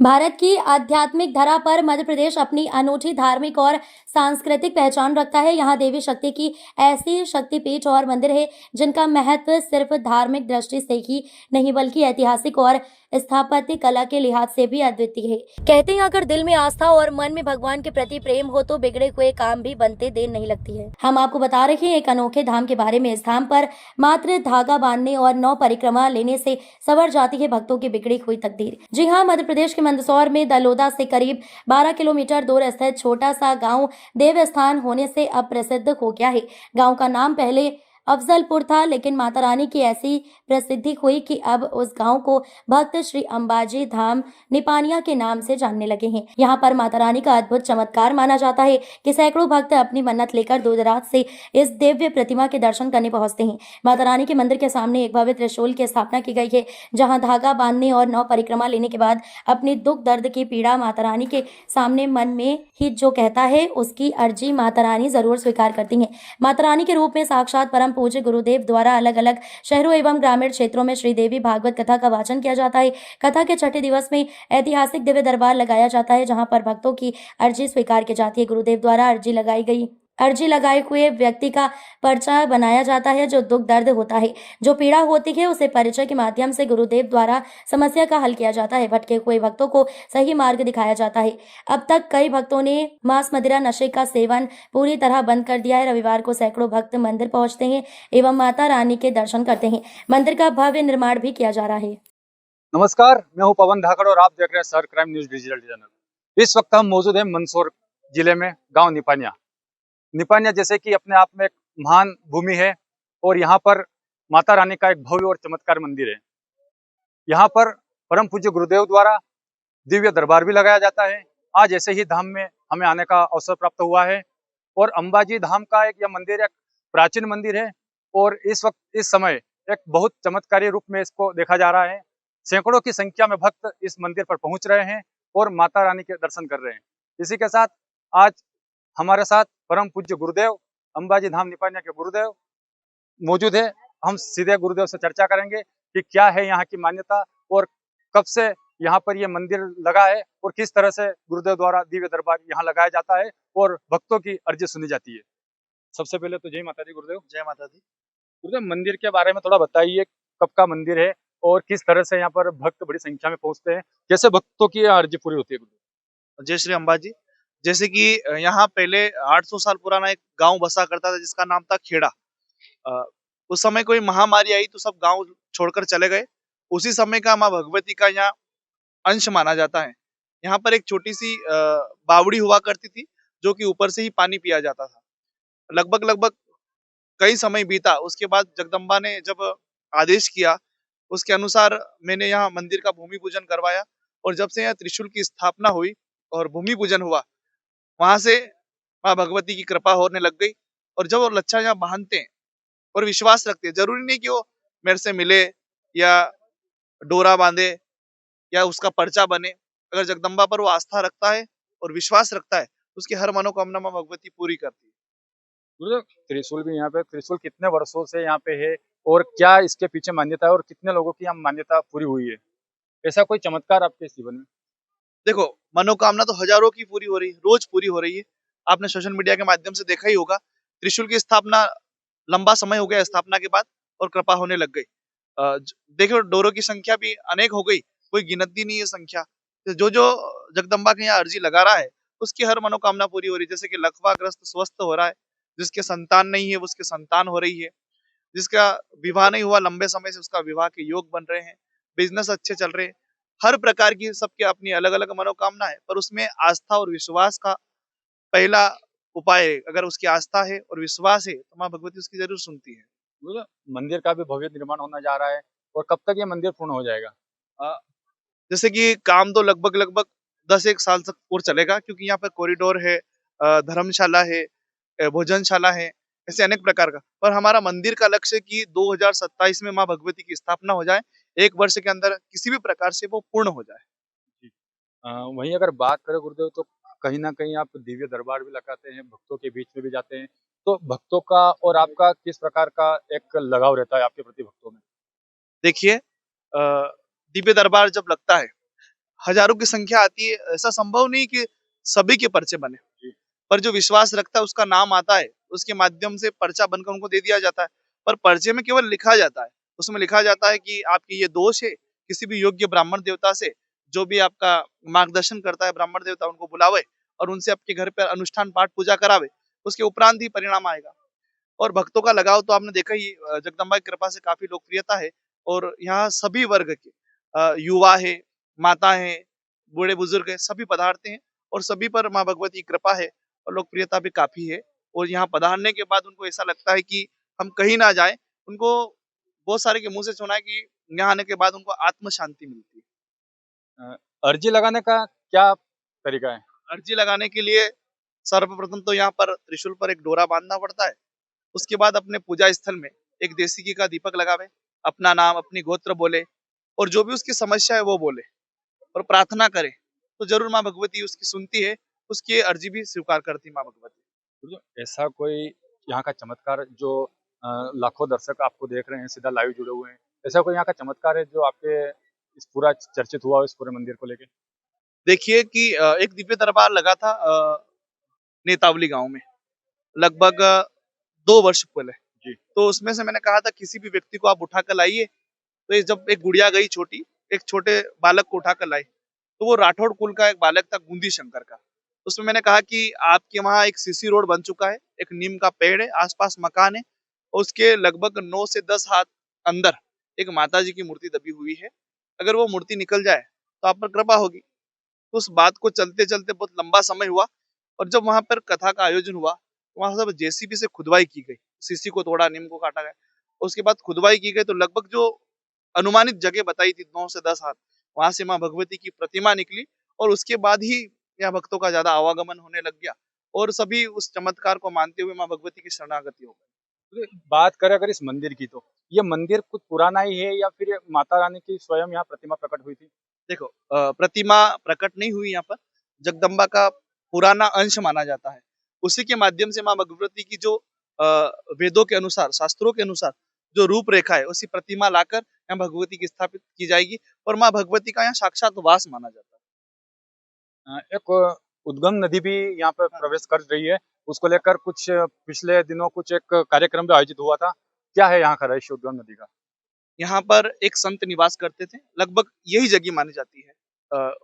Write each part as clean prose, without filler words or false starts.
भारत की आध्यात्मिक धरा पर मध्य प्रदेश अपनी अनूठी धार्मिक और सांस्कृतिक पहचान रखता है। यहाँ देवी शक्ति की ऐसी शक्तिपीठ और मंदिर है जिनका महत्व सिर्फ धार्मिक दृष्टि से ही नहीं बल्कि ऐतिहासिक और स्थापत्य कला के लिहाज से भी अद्वितीय है। कहते हैं अगर दिल में आस्था और मन में भगवान के प्रति प्रेम हो तो बिगड़े हुए काम भी बनते देर नहीं लगती है। हम आपको बता रहे हैं एक अनोखे धाम के बारे में। इस धाम पर मात्र धागा बांधने और 9 परिक्रमा लेने से संवर जाती है भक्तों की बिगड़ी हुई तकदीर। जी हाँ, मध्य प्रदेश के मंदसौर में दलोदा से करीब 12 किलोमीटर दूर स्थित छोटा सा गांव देव स्थान होने से अब प्रसिद्ध हो गया है। गांव का नाम पहले अफजलपुर था, लेकिन माता रानी की ऐसी प्रसिद्धि हुई कि अब उस गांव को भक्त श्री अंबाजी धाम निपानिया के नाम से जानने लगे हैं। यहाँ पर माता रानी का अद्भुत चमत्कार माना जाता है कि सैकड़ों भक्त अपनी मन्नत लेकर दूर दराज से इस दिव्य प्रतिमा के दर्शन करने पहुंचते हैं। माता रानी के मंदिर के सामने एक भव्य त्रिशूल की स्थापना की गई है, जहाँ धागा बांधने और 9 परिक्रमा लेने के बाद अपनी दुख दर्द की पीड़ा माता रानी के सामने मन में ही जो कहता है उसकी अर्जी माता रानी जरूर स्वीकार करती हैं। माता रानी के रूप में साक्षात परम पूज्य गुरुदेव द्वारा अलग अलग शहरों एवं ग्रामीण क्षेत्रों में श्रीदेवी भागवत कथा का वाचन किया जाता है। कथा के छठे दिवस में ऐतिहासिक दिव्य दरबार लगाया जाता है, जहां पर भक्तों की अर्जी स्वीकार की जाती है। गुरुदेव द्वारा अर्जी लगाए हुए व्यक्ति का पर्चा बनाया जाता है। जो दुख दर्द होता है, जो पीड़ा होती है, उसे परिचय के माध्यम से गुरुदेव द्वारा समस्या का हल किया जाता है। भटके हुए भक्तों को सही मार्ग दिखाया जाता है। अब तक कई भक्तों ने मांस मदिरा नशे का सेवन पूरी तरह बंद कर दिया है। रविवार को सैकड़ों भक्त मंदिर पहुंचते हैं एवं माता रानी के दर्शन करते हैं। मंदिर का भव्य निर्माण भी किया जा रहा है। नमस्कार, मैं हूं पवन धाकड़ और आप देख रहे हैं sir crime news digital channel. इस वक्त हम मौजूद हैं मंदसौर जिले में, गांव निपानिया। निपानिया जैसे कि अपने आप में एक महान भूमि है और यहाँ पर माता रानी का एक भव्य और चमत्कार मंदिर है। यहाँ पर परम पूज्य गुरुदेव द्वारा दिव्य दरबार भी लगाया जाता है। आज ऐसे ही धाम में हमें आने का अवसर प्राप्त हुआ है और अंबाजी धाम का यह मंदिर एक प्राचीन मंदिर है और इस समय एक बहुत चमत्कारी रूप में इसको देखा जा रहा है। सैकड़ों की संख्या में भक्त इस मंदिर पर पहुंच रहे हैं और माता रानी के दर्शन कर रहे हैं। इसी के साथ आज हमारे साथ परम पूज्य गुरुदेव, अंबाजी धाम निपानिया के गुरुदेव मौजूद है। हम सीधे गुरुदेव से चर्चा करेंगे कि क्या है यहाँ की मान्यता और कब से यहाँ पर ये मंदिर लगा है और किस तरह से गुरुदेव द्वारा दिव्य दरबार यहाँ लगाया जाता है और भक्तों की अर्जी सुनी जाती है। सबसे पहले तो जय माता दी गुरुदेव। जय माता दी। गुरुदेव, मंदिर के बारे में थोड़ा बताइए, कब का मंदिर है और किस तरह से यहाँ पर भक्त बड़ी संख्या में पहुंचते हैं, कैसे भक्तों की अर्जी पूरी होती है गुरुदेव? जय श्री अंबाजी। जैसे कि यहाँ पहले 800 साल पुराना एक गांव बसा करता था जिसका नाम था खेड़ा। उस समय कोई महामारी आई तो सब गांव छोड़कर चले गए। उसी समय का माँ भगवती का यहाँ अंश माना जाता है। यहाँ पर एक छोटी सी बावड़ी हुआ करती थी जो कि ऊपर से ही पानी पिया जाता था। लगभग कई समय बीता, उसके बाद जगदम्बा ने जब आदेश किया उसके अनुसार मैंने यहाँ मंदिर का भूमि पूजन करवाया और जब से यहाँ त्रिशूल की स्थापना हुई और भूमि पूजन हुआ, वहां से माँ भगवती की कृपा होने लग गई। और जब वो लच्छा यहाँ बांधते हैं और विश्वास रखते हैं, जरूरी नहीं कि वो मेरे से मिले या डोरा बांधे या उसका पर्चा बने, अगर जगदम्बा पर वो आस्था रखता है और विश्वास रखता है उसकी हर मनोकामना माँ भगवती पूरी करती है। गुरुदेव, त्रिशूल भी यहाँ पे, त्रिशूल कितने वर्षों से यहाँ पे है और क्या इसके पीछे मान्यता है और कितने लोगों की यहाँ मान्यता पूरी हुई है? ऐसा कोई चमत्कार आपके जीवन में? देखो, मनोकामना तो हजारों की पूरी हो रही है, रोज पूरी हो रही है। आपने सोशल मीडिया के माध्यम से देखा ही होगा। त्रिशूल की स्थापना लंबा समय हो गया स्थापना के बाद और कृपा होने लग गई। देखो, डोरों की संख्या भी अनेक हो गई, कोई गिनती नहीं है संख्या। तो जो जगदम्बा के यहाँ अर्जी लगा रहा है उसकी हर मनोकामना पूरी हो रही है। जैसे कि लकवाग्रस्त स्वस्थ हो रहा है, जिसके संतान नहीं है उसके संतान हो रही है, जिसका विवाह नहीं हुआ लंबे समय से उसका विवाह के योग बन रहे हैं, बिजनेस अच्छे चल रहे हैं। हर प्रकार की सबके अपनी अलग अलग मनोकामना है, पर उसमें आस्था और विश्वास का पहला उपाय है। अगर उसकी आस्था है और विश्वास है तो माँ भगवती उसकी जरूर सुनती है। गुरुदेव, मंदिर का भी भव्य निर्माण होने जा रहा है और कब तक ये मंदिर पूर्ण हो जाएगा? जैसे कि काम तो लगभग 10 एक साल तक और चलेगा, क्योंकि यहाँ पर कॉरिडोर है, धर्मशाला है, भोजनशाला है, ऐसे अनेक प्रकार का। पर हमारा मंदिर का लक्ष्य कि 2027 में माँ भगवती की स्थापना हो जाए, 1 वर्ष के अंदर किसी भी प्रकार से वो पूर्ण हो जाए। वहीं अगर बात करें गुरुदेव, तो कहीं ना कहीं आप दिव्य दरबार भी लगाते हैं, भक्तों के बीच में भी जाते हैं, तो भक्तों का और आपका किस प्रकार का एक लगाव रहता है आपके प्रति भक्तों में? देखिए, दिव्य दरबार जब लगता है, हजारों की संख्या आती है, ऐसा संभव नहीं कि सभी के पर्चे बने, पर जो विश्वास रखता है उसका नाम आता है, उसके माध्यम से पर्चा बनकर उनको दे दिया जाता है। पर पर्चे में केवल लिखा जाता है, उसमें लिखा जाता है कि आपके ये दोष है, किसी भी योग्य ब्राह्मण देवता से जो भी आपका मार्गदर्शन करता है ब्राह्मण देवता उनको बुलावे और उनसे आपके घर पर अनुष्ठान पाठ पूजा करावे, उसके उपरांत ही परिणाम आएगा। और भक्तों का लगाव तो आपने देखा ही, जगदम्बा की कृपा से काफी लोकप्रियता है और यहाँ सभी वर्ग के युवा है, माता है, बूढ़े बुजुर्ग है, सभी पधारते हैं और सभी पर माँ भगवती की कृपा है और लोकप्रियता भी काफी है। और यहाँ पधारने के बाद उनको ऐसा लगता है कि हम कहीं ना जाए, उनको बहुत सारे के मुंह से सुना है कि यहाँ आने के बाद उनको आत्म शांति मिलती है। अर्जी लगाने का क्या तरीका है? अर्जी लगाने के लिए सर्वप्रथम तो यहाँ पर त्रिशूल पर एक डोरा बांधना पड़ता है। उसके बाद अपने पूजा स्थल में एक देसी घी का दीपक लगावे, अपना नाम अपनी गोत्र बोले और जो भी उसकी समस्या है वो बोले और प्रार्थना करे, तो जरूर माँ भगवती उसकी सुनती है, उसकी अर्जी भी स्वीकार करती माँ भगवती। तो ऐसा कोई यहाँ का चमत्कार जो लाखों दर्शक आपको देख रहे हैं, सीधा लाइव जुड़े हुए हैं, ऐसा कोई यहाँ का चमत्कार है जो आपके इस पूरा चर्चित हुआ हो इस पूरे मंदिर को लेके? देखिए कि एक दिव्य दरबार लगा था नेतावली गांव में लगभग 2 वर्ष पहले जी। तो उसमें से मैंने कहा था किसी भी व्यक्ति को आप उठा कर लाइए। तो ये जब एक गुड़िया गई छोटी, एक छोटे बालक को उठा कर लाई, तो वो राठौड़ कुल का एक बालक था बूंदी शंकर का। उसमें मैंने कहा कि आपके वहाँ एक सीसी रोड बन चुका है, एक नीम का पेड़ है, आसपास मकान है और उसके लगभग 9 से 10 हाथ अंदर एक माता जी की मूर्ति दबी हुई है। अगर वो मूर्ति निकल जाए तो आप पर कृपा होगी। तो उस बात को चलते चलते बहुत लंबा समय हुआ और जब वहां पर कथा का आयोजन हुआ, वहां सब जेसीबी से खुदवाई की गई, सीसी को तोड़ा, नीम को काटा गया। उसके बाद खुदवाई की गई तो लगभग जो अनुमानित जगह बताई थी 9 से 10 हाथ, वहां से माँ भगवती की प्रतिमा निकली और उसके बाद ही यहाँ भक्तों का ज्यादा आवागमन होने लग गया और सभी उस चमत्कार को मानते हुए माँ भगवती की शरणागति हो गई। तो बात करें अगर इस मंदिर की, तो ये मंदिर कुछ पुराना ही है या फिर ये माता रानी की स्वयं यहाँ प्रतिमा प्रकट हुई थी? देखो प्रतिमा प्रकट नहीं हुई यहाँ पर, जगदम्बा का पुराना अंश माना जाता है। उसी के माध्यम से माँ भगवती की जो अ, वेदों के अनुसार, शास्त्रों के अनुसार जो रूपरेखा है, उसी प्रतिमा लाकर यहाँ भगवती की स्थापित की जाएगी और माँ भगवती का यहाँ साक्षात वास माना जाता है। एक उद्गम नदी भी यहाँ पर हाँ। प्रवेश कर रही है, उसको लेकर कुछ पिछले दिनों कुछ एक कार्यक्रम भी आयोजित हुआ था। क्या है यहाँ का रहस्य उद्गम नदी का? यहाँ पर एक संत निवास करते थे, लगभग यही जगह मानी जाती है।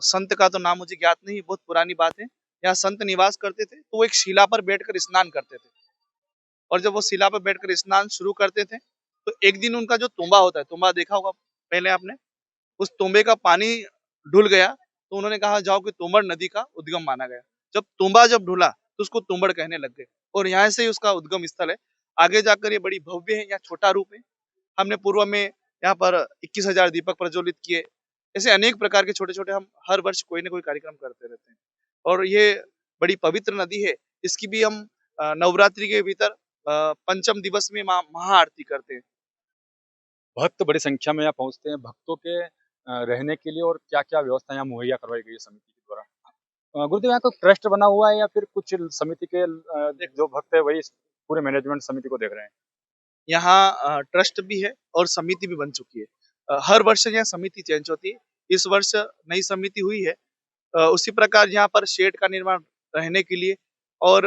संत का तो नाम मुझे ज्ञात नहीं, बहुत पुरानी बात है। यहाँ संत निवास करते थे तो वो एक शिला पर बैठकर स्नान करते थे और जब वो शिला पर बैठकर स्नान शुरू करते थे तो एक दिन उनका जो तुम्बा होता है, तुम्बा देखा होगा पहले आपने, उस तुम्बे का पानी ढुल गया तो उन्होंने कहा जाओ कि तुम्बड़ नदी का उद्गम माना गया। जब तुम्बा जब ढुला तो उसको तुम्बड़ कहने लग गए और यहाँ से ही उसका उद्गम स्थल है। आगे जाकर ये बड़ी भव्य है, यहाँ छोटा रूप है। हमने पूर्व में यहाँ पर 21,000 दीपक प्रज्वलित किए। ऐसे अनेक प्रकार के छोटे छोटे हम हर वर्ष कोई ना कोई कार्यक्रम करते रहते हैं और ये बड़ी पवित्र नदी है। इसकी भी हम नवरात्रि के भीतर पंचम दिवस में महाआरती करते हैं। भक्त बड़ी संख्या में यहाँ पहुँचते हैं, भक्तों के रहने के लिए और क्या-क्या व्यवस्था यहाँ मुहैया करवाई गई है समिति के द्वारा? गुरुदेव यहाँ कोई ट्रस्ट बना हुआ है या फिर कुछ समिति के जो भक्त है वही इस पूरे मैनेजमेंट समिति को देख रहे हैं? यहाँ ट्रस्ट भी है और समिति भी बन चुकी है। हर वर्ष यहाँ समिति चेंज होती है। इस वर्ष नई समिति हुई है। उसी प्रकार यहाँ पर शेड का निर्माण रहने के लिए और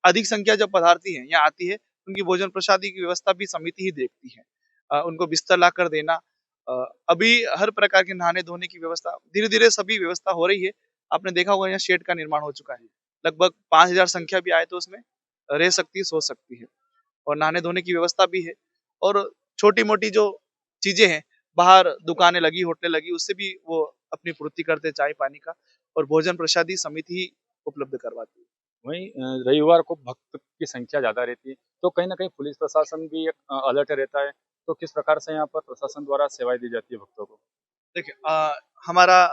अधिक संख्या जब पधारती है, यहाँ आती है, उनकी भोजन प्रसादी की व्यवस्था भी समिति ही देखती है। उनको बिस्तर ला कर देना, अभी हर प्रकार के नहाने धोने की व्यवस्था धीरे धीरे सभी व्यवस्था हो रही है। आपने देखा होगा यहाँ शेड का निर्माण हो चुका है। लगभग 5,000 संख्या भी आए तो उसमें रह सकती है, सो सकती है और नहाने धोने की व्यवस्था भी है और छोटी मोटी जो चीजें हैं, बाहर दुकानें लगी, होटलें लगी, उससे भी वो अपनी पूर्ति करते चाय पानी का और भोजन प्रसादी समिति ही उपलब्ध करवाती है। वहीं रविवार को भक्त की संख्या ज़्यादा रहती है, तो कहीं न कहीं पुलिस प्रशासन भी एक अलर्ट रहता है, तो किस प्रकार से यहाँ पर प्रशासन द्वारा सेवाएँ दी जाती है भक्तों को? देखिए हमारा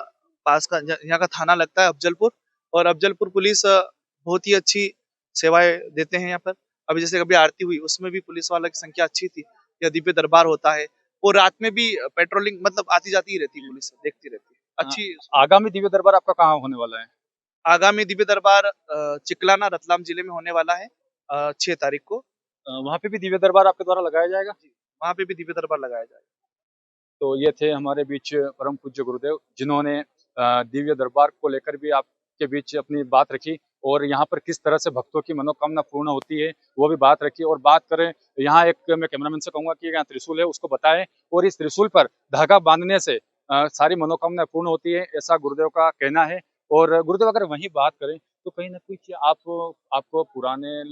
पास का यहाँ का थाना लगता है अफजलपुर और अफजलपुर पुलिस बहुत ही अच्छी सेवाएं देते हैं यहाँ पर। अभी जैसे कभी आरती हुई उसमें भी पुलिस वालों की संख्या अच्छी थी। या दिव्य दरबार होता है और रात में भी पेट्रोलिंग मतलब आती जाती ही रहती है, पुलिस देखती रहती है अ, अच्छी। आगामी दिव्य दरबार आपका कहाँ होने वाला है? आगामी दिव्य दरबार चिकलाना रतलाम जिले में होने वाला है 6 तारीख को। वहाँ पे भी दिव्य दरबार आपके द्वारा लगाया जाएगा? वहाँ पे भी दिव्य दरबार लगाया जाएगा। तो ये थे हमारे बीच परम पूज्य गुरुदेव, जिन्होंने दिव्य दरबार को लेकर भी आपके बीच अपनी बात रखी और यहाँ पर किस तरह से भक्तों की मनोकामना पूर्ण होती है वो भी बात रखी। और बात करें यहाँ एक, मैं कैमरामैन से कहूंगा कि यहाँ त्रिशूल है उसको बताएं और इस त्रिशूल पर धागा बांधने से सारी मनोकामना पूर्ण होती है, ऐसा गुरुदेव का कहना है। और गुरुदेव अगर वही बात करें तो कहीं ना कहीं आपको पुराने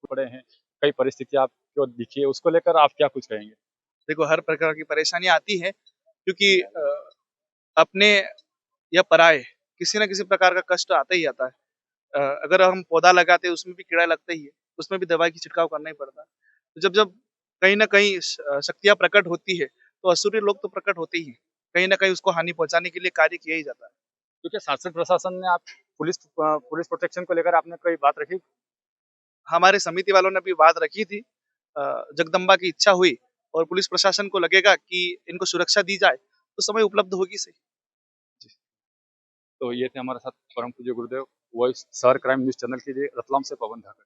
पड़े हैं, कई परिस्थिति आपको दिखी है, उसको लेकर आप क्या कुछ कहेंगे? देखो, हर प्रकार की परेशानी आती है, क्योंकि अपने या पराये किसी न किसी प्रकार का कष्ट आता ही आता है। अगर हम पौधा लगाते हैं उसमें भी कीड़ा लगता ही है, उसमें भी दवाई की छिड़काव करना ही पड़ता है। तो जब जब कहीं न कहीं शक्तियाँ प्रकट होती है, तो असुरी लोग तो प्रकट होते ही हैं। कहीं न कहीं उसको हानि पहुँचाने के लिए कार्य किया ही जाता है। क्योंकि शासन प्रशासन ने आप पुलिस प्रोटेक्शन को लेकर आपने कोई बात रखी? हमारे समिति वालों ने भी बात रखी थी। जगदम्बा की इच्छा हुई और पुलिस प्रशासन को लगेगा कि इनको सुरक्षा दी जाए, तो समय उपलब्ध होगी सही। तो ये थे हमारे साथ परम पूज्य गुरुदेव, वॉइस शहर क्राइम न्यूज चैनल के लिए रतलाम से पवन धाकड़।